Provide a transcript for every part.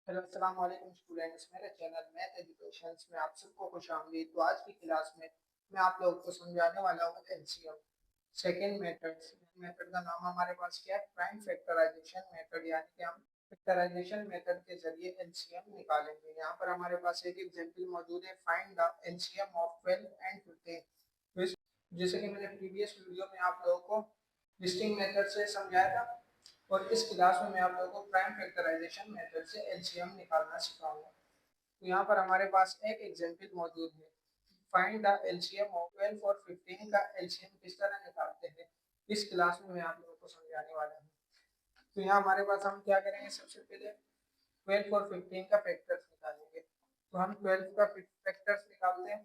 Hello अस्सलाम वालेकुम students, मेरे चैनल मैथ एजुकेशंस में आप सबको खुशामदीद। तो आज की क्लास में मैं आप लोगों को समझाने वाला हूँ एलसीएम सेकंड मेथड। मेथड का नाम हमारे पास क्या है? प्राइम फैक्टराइजेशन मेथड, यानी कि हम फैक्टराइजेशन मेथड के जरिए एलसीएम निकालेंगे। यहाँ पर हमारे पास एक एग्जांपल मौजूद है, find the LCM of 12 and 15। जैसे कि मैंने प्रीवियस वीडियो में आप लोगों को लिस्टिंग मेथड से समझाया था, और इस क्लास में मैं आप लोगों को प्राइम फैक्टराइजेशन मेथड से एलसीएम निकालना सिखाऊंगा। तो यहाँ पर हमारे पास एक एग्जांपल मौजूद है, फाइंड द एलसीएम ऑफ 12 और 15 का एलसीएम किस तरह निकालते हैं, इस क्लास में मैं आप लोगों को समझाने वाला हूँ। तो यहाँ हमारे पास हम क्या करेंगे, सबसे पहले 12 और 15 का फैक्टर्स निकालेंगे। तो हम 12 का फैक्टर्स निकालते हैं।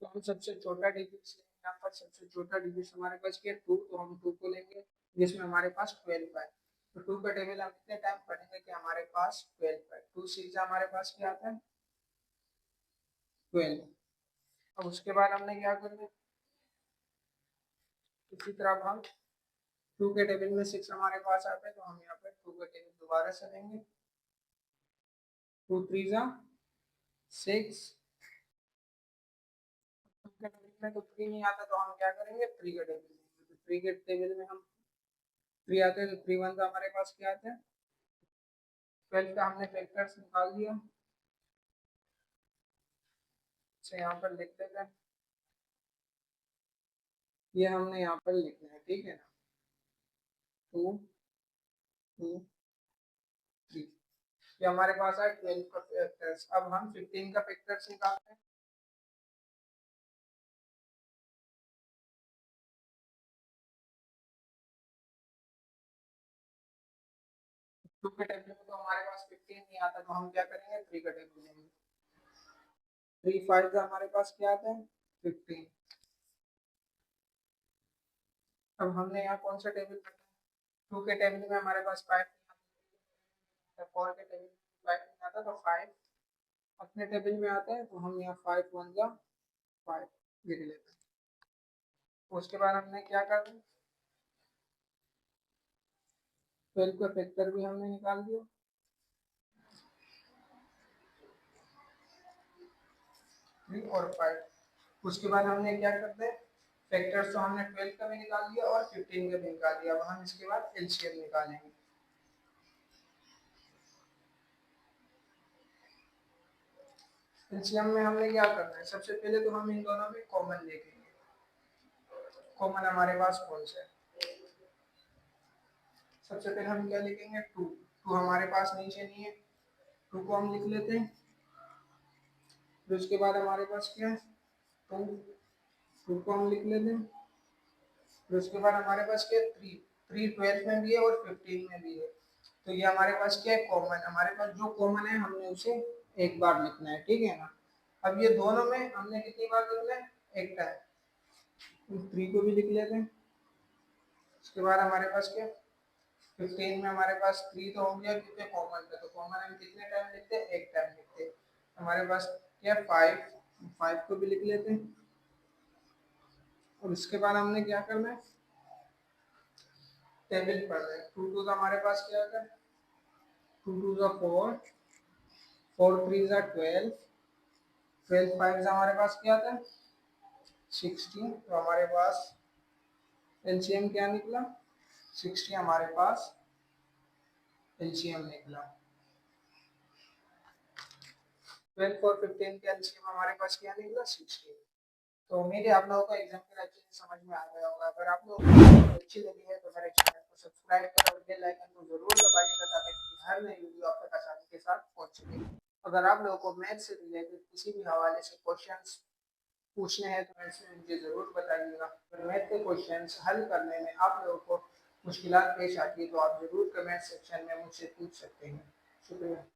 तो हम सबसे छोटा डिजिट लेंगे, यहाँ पर सबसे छोटा डिजिट हमारे पास क्या है, 2। तो हम 2 को लेंगे, जिसमें हमारे पास 12 है। तो 2 का टेबल हम कितने टाइम पढ़ेंगे कि हमारे पास 12 है। 2 सीधा हमारे पास क्या आता है, 12। अब उसके बाद हमने क्या करना है, इसी तरह हम 2 के टेबल में 6 हमारे पास आता है, तो हम यहाँ पर 2 का टेबल दोबारा से लेंगे। 2 3 जा 6। 2 के टेबल में तो 3 नहीं आता, तो हम क्या करेंगे, 3 का टेबल लेंगे। तो 3 के टेबल में हम 3 आते हैं, तो 3 1 का हमारे पास क्या आता है, 12 का हमने फैक्टर्स निकाल दिया। से यहाँ पर लिख देते हैं, ये हमने यहाँ पर लिखना है, ठीक है ना। 2 2 3, ये हमारे पास है 12 का फैक्टर्स। अब हम 15 का फैक्टर्स निकालते हैं। 2 के टेबल में तो हमारे पास 15 नहीं आता, तो हम क्या करेंगे, 3 का टेबल लेंगे। 3 5 का हमारे पास क्या आता है, 15। अब हमने यहाँ कौन सा टेबल रखा है, 2 के टेबल में हमारे पास 5 नहीं आता, 4 के टेबल में 5 नहीं आता, तो 5 अपने टेबल में आता है, तो हम यहाँ 5 1 का 5 लिख लेते हैं। उसके बाद हमने क्या करना है, 12 का फैक्टर भी हमने निकाल दिया। 3 और 5। उसके बाद हमने क्या करते हैं, फैक्टर्स तो हमने 12 का भी निकाल दिया और 15 का भी निकाल दिया। अब हम इसके बाद एलसीएम निकालेंगे। एलसीएम में हमने क्या करना है, सबसे पहले तो हम इन दोनों में कॉमन देखेंगे। कॉमन हमारे पास कौन सा है, सबसे पहले हम क्या लिखेंगे, 2। 2 हमारे पास नीचे नहीं है, 2 को हम लिख लेते हैं। फिर उसके बाद हमारे पास क्या है, 2। 2 को हम लिख लेते हैं। फिर उसके बाद हमारे पास क्या है, 3। 3 12 में भी है और 15 में भी है। तो ये हमारे पास क्या है, कॉमन। हमारे पास जो कॉमन है हमने उसे एक बार लिखना है, ठीक है ना। अब ये दोनों में हमने कितनी बार लिखना है, एक टाइम। 3 को भी लिख लेते हैं। उसके बाद हमारे पास क्या, 15 में हमारे पास 3 तो हो गया क्योंकि कॉमन था, तो कॉमन हम कितने टाइम लिखते हैं, एक टाइम लिखते हैं। हमारे पास क्या, 5। 5 को भी लिख लेते हैं। और उसके बाद हमने क्या करना है, टेबल पढ़ना है। 2 2 हमारे पास क्या आता है, 2 2 4, 4 3 12, 12 5 हमारे पास क्या आता है, 16। तो हमारे पास एलसीएम क्या निकला, 60 हमारे पास एलसीएम निकला। 12 और 15 का एलसीएम हमारे पास क्या निकला, 60। तो उम्मीद है आप लोगों को एग्जाम्पल अच्छे से समझ में आ गया होगा। अगर आप लोगों को वीडियो अच्छी लगी है तो मेरे चैनल को सब्सक्राइब करें और बेल आइकन को जरूर दबाइएगा, ताकि मेरी हर नई वीडियो आप तक आसानी के साथ पहुंच सके। अगर आप लोगों को मैथ से रिलेटेड किसी भी हवाले से क्वेश्चंस पूछने हैं तो मैथ में मुझे ज़रूर बताइएगा। और मैथ के क्वेश्चंस हल करने में आप लोगों को मुश्किलात पेश आती है तो आप ज़रूर कमेंट सेक्शन में मुझसे पूछ सकते हैं। शुक्रिया।